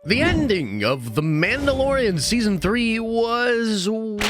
The ending of The Mandalorian Season 3 was weird.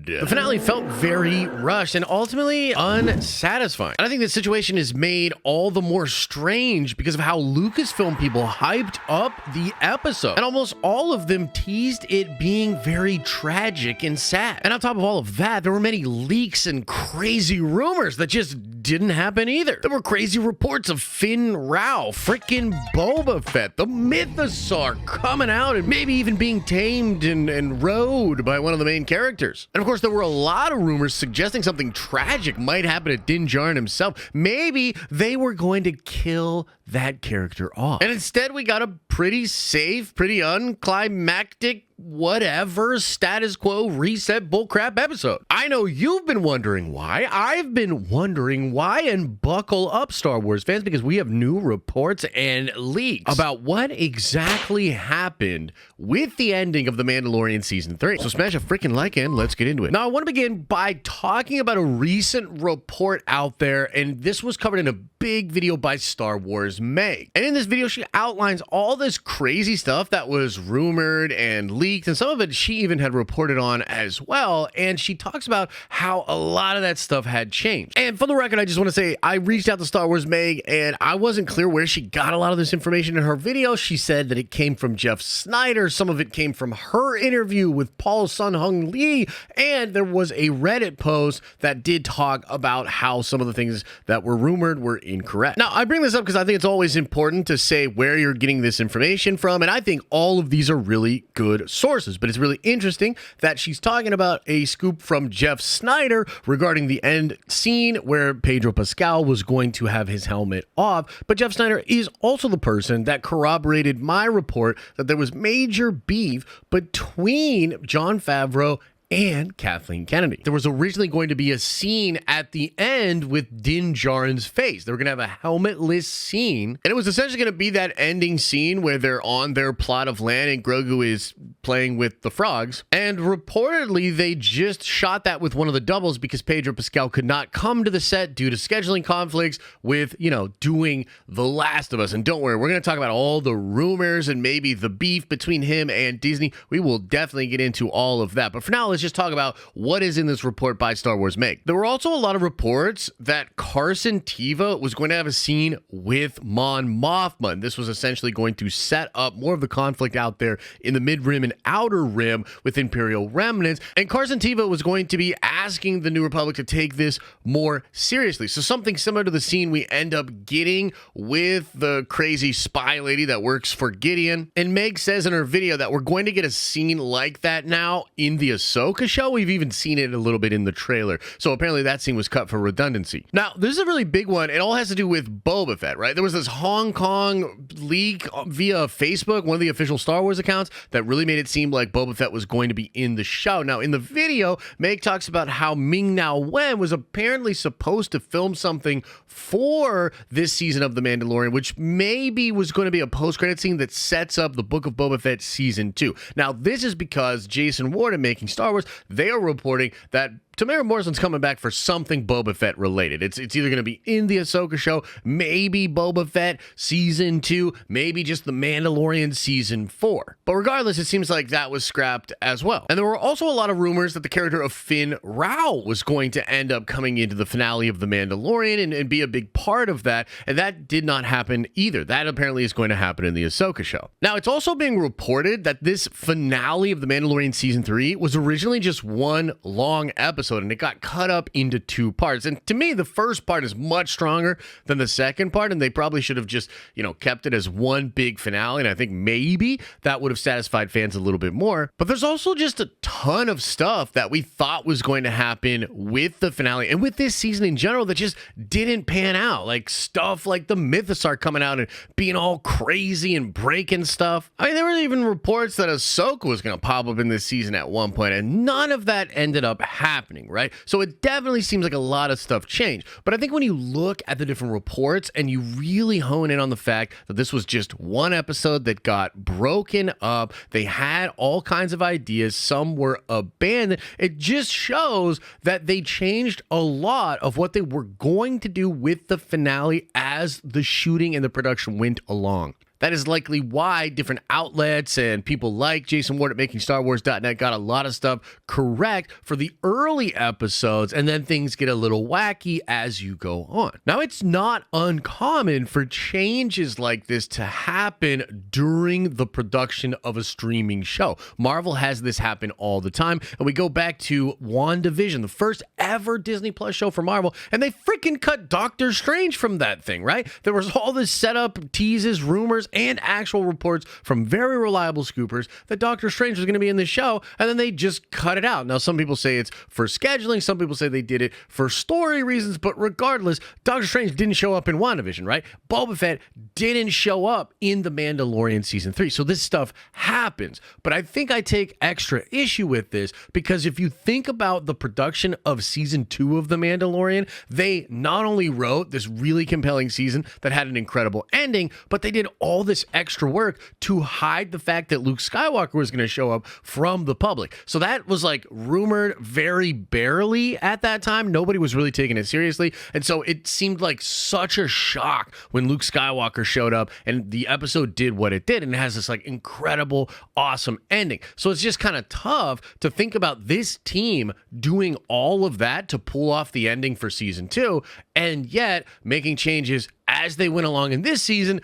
The finale felt very rushed and ultimately unsatisfying. And I think this situation is made all the more strange because of how Lucasfilm people hyped up the episode. And almost all of them teased it being very tragic and sad. And on top of all of that, there were many leaks and crazy rumors that just didn't happen either. There were crazy reports of Finn Rao, frickin' Boba Fett, the Mythosaur coming out and maybe even being tamed and rode by one of the main characters. And of course, there were a lot of rumors suggesting something tragic might happen to Din Djarin himself. Maybe they were going to kill that character off. And instead, we got a pretty safe, pretty unclimactic, whatever, status quo, reset bullcrap episode. I know you've been wondering why. I've been wondering why, and buckle up, Star Wars fans, because we have new reports and leaks about what exactly happened with the ending of The Mandalorian Season 3. So smash a freaking like and let's get into it. Now, I want to begin by talking about a recent report out there, and this was covered in a big video by Star Wars Meg. And in this video, she outlines all this crazy stuff that was rumored and leaked, and some of it she even had reported on as well. And she talks about how a lot of that stuff had changed. And for the record, I just want to say I reached out to Star Wars Meg, and I wasn't clear where she got a lot of this information in her video. She said that it came from Jeff Snyder. Some of it came from her interview with Paul Sun-Hung Lee, and there was a Reddit post that did talk about how some of the things that were rumored were incorrect. Now, I bring this up because I think it's always important to say where you're getting this information from, and I think all of these are really good sources, but it's really interesting that she's talking about a scoop from Jeff Snyder regarding the end scene where Pedro Pascal was going to have his helmet off, but Jeff Snyder is also the person that corroborated my report that there was major beef between Jon Favreau and Kathleen Kennedy. There was originally going to be a scene at the end with Din Djarin's face. They were going to have a helmetless scene, and it was essentially going to be that ending scene where they're on their plot of land and Grogu is playing with the frogs. And reportedly, they just shot that with one of the doubles because Pedro Pascal could not come to the set due to scheduling conflicts with, doing The Last of Us. And don't worry, we're going to talk about all the rumors and maybe the beef between him and Disney. We will definitely get into all of that. But for now, let's just talk about what is in this report by Star Wars Meg. There were also a lot of reports that Carson Teva was going to have a scene with Mon Mothma. And this was essentially going to set up more of the conflict out there in the mid-rim and outer rim with Imperial remnants. And Carson Teva was going to be asking the New Republic to take this more seriously. So something similar to the scene we end up getting with the crazy spy lady that works for Gideon. And Meg says in her video that we're going to get a scene like that now in the Ahsoka show. We've even seen it a little bit in the trailer. So apparently that scene was cut for redundancy. Now, this is a really big one. It all has to do with Boba Fett, right? There was this Hong Kong leak via Facebook, one of the official Star Wars accounts, that really made it seem like Boba Fett was going to be in the show. Now, in the video, Meg talks about how Ming-Na Wen was apparently supposed to film something for this season of The Mandalorian, which maybe was going to be a post-credit scene that sets up the Book of Boba Fett Season 2. Now, this is because Jason Warden, making Star Wars, they are reporting that Tamara Morrison's coming back for something Boba Fett related. It's either going to be in the Ahsoka show, maybe Boba Fett Season 2, maybe just The Mandalorian Season 4. But regardless, it seems like that was scrapped as well. And there were also a lot of rumors that the character of Finn Rao was going to end up coming into the finale of The Mandalorian and be a big part of that. And that did not happen either. That apparently is going to happen in the Ahsoka show. Now, it's also being reported that this finale of The Mandalorian Season 3 was originally just one long episode, and it got cut up into two parts. And to me, the first part is much stronger than the second part, and they probably should have just, kept it as one big finale, and I think maybe that would have satisfied fans a little bit more. But there's also just a ton of stuff that we thought was going to happen with the finale and with this season in general that just didn't pan out. Like stuff like the Mythosaur coming out and being all crazy and breaking stuff. I mean, there were even reports that Ahsoka was going to pop up in this season at one point, and none of that ended up happening, right? So it definitely seems like a lot of stuff changed. But I think when you look at the different reports and you really hone in on the fact that this was just one episode that got broken up, they had all kinds of ideas, some were abandoned, it just shows that they changed a lot of what they were going to do with the finale as the shooting and the production went along. That is likely why different outlets and people like Jason Ward at MakingStarWars.net got a lot of stuff correct for the early episodes, and then things get a little wacky as you go on. Now, it's not uncommon for changes like this to happen during the production of a streaming show. Marvel has this happen all the time, and we go back to WandaVision, the first ever Disney Plus show for Marvel, and they freaking cut Doctor Strange from that thing, right? There was all this setup, teases, rumors, and actual reports from very reliable scoopers that Doctor Strange was going to be in the show, and then they just cut it out. Now, some people say it's for scheduling, some people say they did it for story reasons, but regardless, Doctor Strange didn't show up in WandaVision, right? Boba Fett didn't show up in The Mandalorian Season 3, so this stuff happens. But I think I take extra issue with this because if you think about the production of Season 2 of The Mandalorian, they not only wrote this really compelling season that had an incredible ending, but they did all this extra work to hide the fact that Luke Skywalker was going to show up from the public. So that was like rumored very barely at that time. Nobody was really taking it seriously. And so it seemed like such a shock when Luke Skywalker showed up and the episode did what it did. And it has this like incredible, awesome ending. So it's just kind of tough to think about this team doing all of that to pull off the ending for season 2 and yet making changes as they went along in this season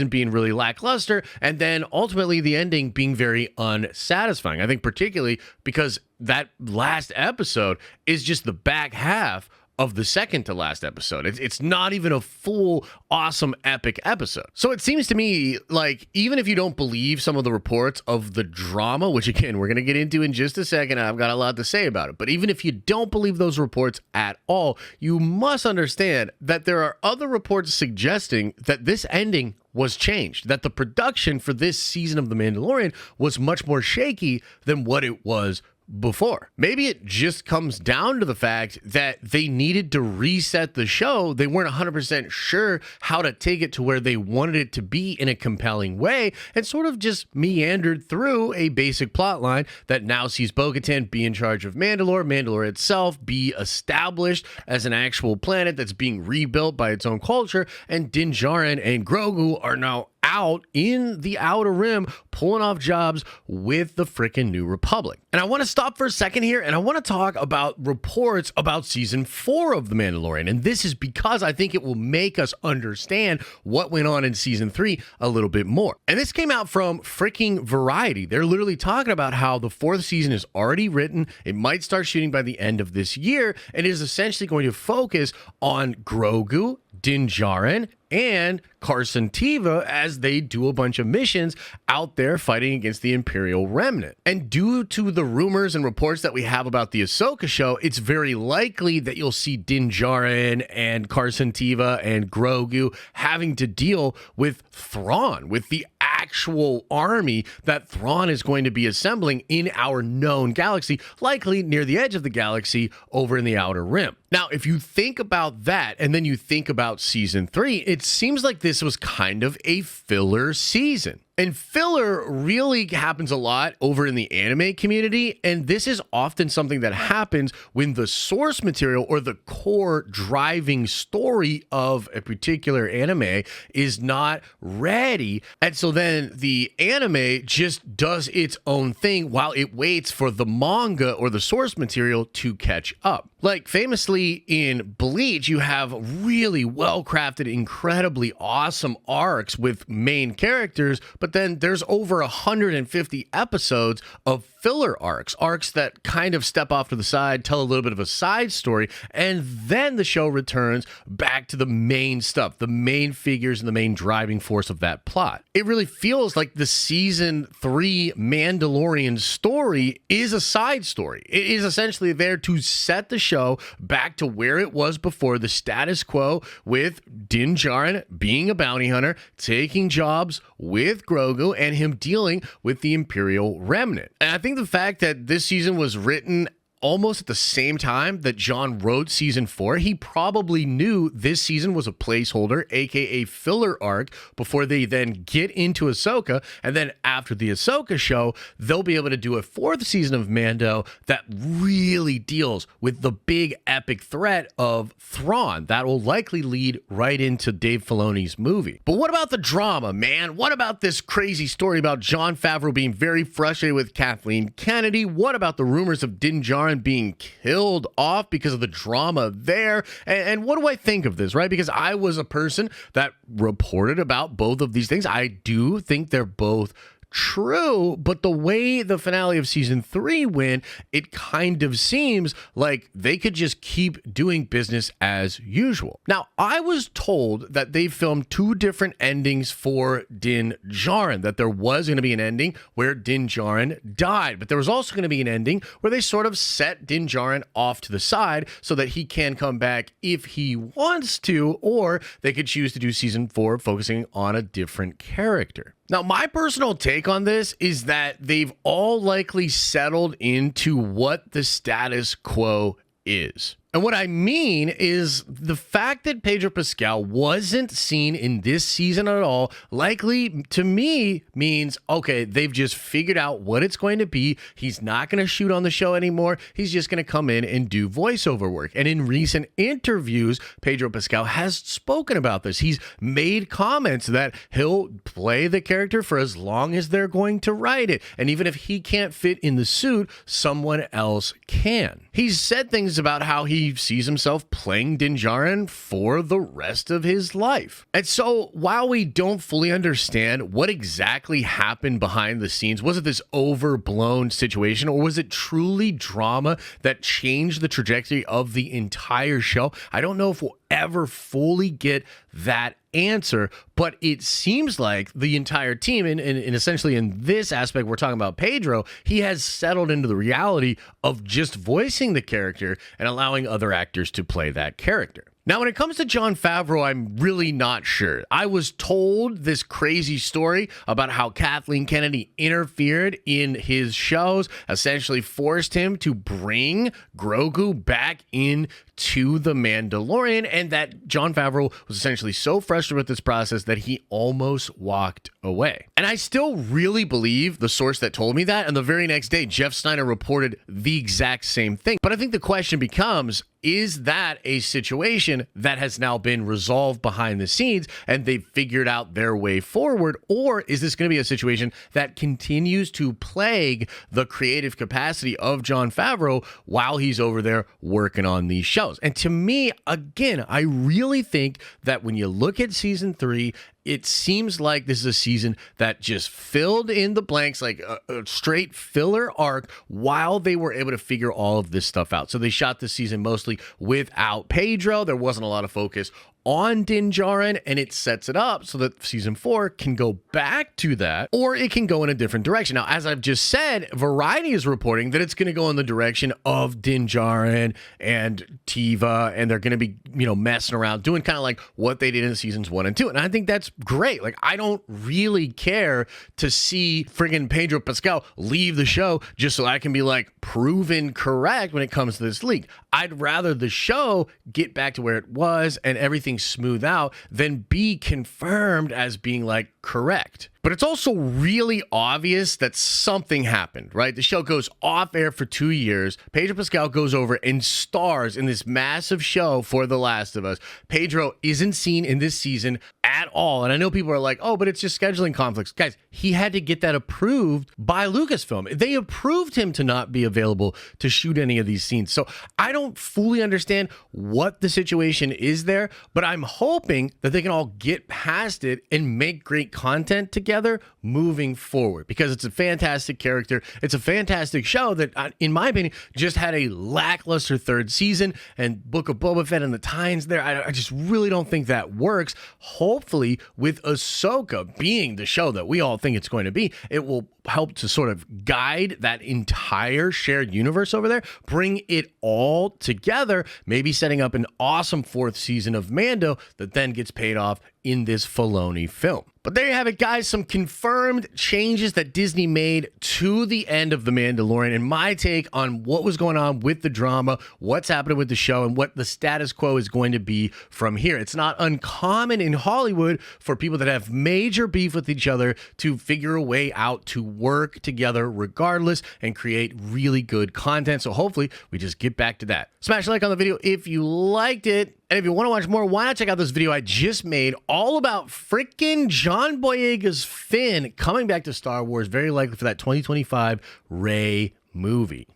being really lackluster, and then ultimately the ending being very unsatisfying. I think particularly because that last episode is just the back half of the second to last episode. It's not even a full, awesome, epic episode. So it seems to me like even if you don't believe some of the reports of the drama, which again, we're going to get into in just a second, I've got a lot to say about it, but even if you don't believe those reports at all, you must understand that there are other reports suggesting that this ending was changed, that the production for this season of The Mandalorian was much more shaky than what it was before. Maybe it just comes down to the fact that they needed to reset the show. They weren't 100% sure how to take it to where they wanted it to be in a compelling way, and sort of just meandered through a basic plot line that now sees Bo-Katan be in charge of Mandalore itself be established as an actual planet that's being rebuilt by its own culture, and Din Djarin and Grogu are now out in the Outer Rim pulling off jobs with the frickin' New Republic. And I want to stop for a second here and I want to talk about reports about season 4 of The Mandalorian. And this is because I think it will make us understand what went on in season 3 a little bit more. And this came out from freaking Variety. They're literally talking about how the 4th season is already written. It might start shooting by the end of this year and is essentially going to focus on Grogu, Din Djarin, and Carson Teva as they do a bunch of missions out there fighting against the Imperial Remnant. And due to the rumors and reports that we have about the Ahsoka show, it's very likely that you'll see Din Djarin and Carson Teva and Grogu having to deal with Thrawn, with the actual army that Thrawn is going to be assembling in our known galaxy, likely near the edge of the galaxy over in the Outer Rim. Now, if you think about that and then you think about season 3, it seems like this was kind of a filler season. And filler really happens a lot over in the anime community, and this is often something that happens when the source material or the core driving story of a particular anime is not ready. And so then the anime just does its own thing while it waits for the manga or the source material to catch up. Like famously in Bleach, you have really well-crafted, incredibly awesome arcs with main characters, but then there's over 150 episodes of filler arcs that kind of step off to the side, tell a little bit of a side story, and then the show returns back to the main stuff, the main figures and the main driving force of that plot. It really feels like the season 3 Mandalorian story is a side story. It is essentially there to set the show back to where it was before, the status quo with Din Djarin being a bounty hunter, taking jobs with Grogu, and him dealing with the Imperial Remnant. And I think the fact that this season was written almost at the same time that John wrote season 4. He probably knew this season was a placeholder, aka filler arc, before they then get into Ahsoka. And then after the Ahsoka show, they'll be able to do a 4th season of Mando that really deals with the big epic threat of Thrawn. That will likely lead right into Dave Filoni's movie. But what about the drama, man? What about this crazy story about Jon Favreau being very frustrated with Kathleen Kennedy? What about the rumors of Din Djarin being killed off because of the drama there? And what do I think of this, right? Because I was a person that reported about both of these things. I do think they're both true, but the way the finale of season 3 went, it kind of seems like they could just keep doing business as usual. Now, I was told that they filmed 2 different endings for Din Djarin, that there was going to be an ending where Din Djarin died, but there was also going to be an ending where they sort of set Din Djarin off to the side so that he can come back if he wants to, or they could choose to do season 4 focusing on a different character. Now, my personal take on this is that they've all likely settled into what the status quo is. And what I mean is the fact that Pedro Pascal wasn't seen in this season at all likely to me means, okay, they've just figured out what it's going to be. He's not going to shoot on the show anymore. He's just going to come in and do voiceover work. And in recent interviews, Pedro Pascal has spoken about this. He's made comments that he'll play the character for as long as they're going to write it. And even if he can't fit in the suit, someone else can. He's said things about how he sees himself playing Din Djarin for the rest of his life. And so while we don't fully understand what exactly happened behind the scenes, was it this overblown situation, or was it truly drama that changed the trajectory of the entire show? I don't know if we'll ever fully get that answer, but it seems like the entire team, and essentially in this aspect, we're talking about Pedro, he has settled into the reality of just voicing the character and allowing other actors to play that character. Now, when it comes to Jon Favreau, I'm really not sure. I was told this crazy story about how Kathleen Kennedy interfered in his shows, essentially forced him to bring Grogu back in to The Mandalorian, and that Jon Favreau was essentially so frustrated with this process that he almost walked away. And I still really believe the source that told me that, and the very next day, Jeff Snyder reported the exact same thing. But I think the question becomes, is that a situation that has now been resolved behind the scenes and they've figured out their way forward? Or is this going to be a situation that continues to plague the creative capacity of Jon Favreau while he's over there working on these shows? And to me, again, I really think that when you look at season 3, it seems like this is a season that just filled in the blanks, like a straight filler arc, while they were able to figure all of this stuff out. So they shot this season mostly without Pedro. There wasn't a lot of focus on Din Djarin, and it sets it up so that season 4 can go back to that, or it can go in a different direction. Now, as I've just said, Variety is reporting that it's going to go in the direction of Din Djarin and Tiva, and they're going to be, messing around, doing kind of like what they did in seasons 1 and 2. And I think that's great. Like, I don't really care to see friggin' Pedro Pascal leave the show just so I can be like proven correct when it comes to this leak. I'd rather the show get back to where it was and everything smooth out than be confirmed as being like correct. But it's also really obvious that something happened, right? The show goes off air for 2 years. Pedro Pascal goes over and stars in this massive show for The Last of Us. Pedro isn't seen in this season at all. And I know people are like, oh, but it's just scheduling conflicts. Guys, he had to get that approved by Lucasfilm. They approved him to not be available to shoot any of these scenes. So I don't fully understand what the situation is there, but I'm hoping that they can all get past it and make great content together moving forward, because it's a fantastic character. It's a fantastic show that, in my opinion, just had a lackluster 3rd season, and Book of Boba Fett and the tie-ins there, I just really don't think that works. Hopefully, with Ahsoka being the show that we all think it's going to be, it will help to sort of guide that entire shared universe over there, bring it all together, maybe setting up an awesome 4th season of Mando that then gets paid off in this Filoni film. But there you have it, guys. Some confirmed changes that Disney made to the end of The Mandalorian and my take on what was going on with the drama, what's happening with the show, and what the status quo is going to be from here. It's not uncommon in Hollywood for people that have major beef with each other to figure a way out to work together regardless and create really good content. So hopefully we just get back to that. Smash a like on the video if you liked it. And if you want to watch more, why not check out this video I just made all about freaking John Boyega's Finn coming back to Star Wars, very likely for that 2025 Rey movie.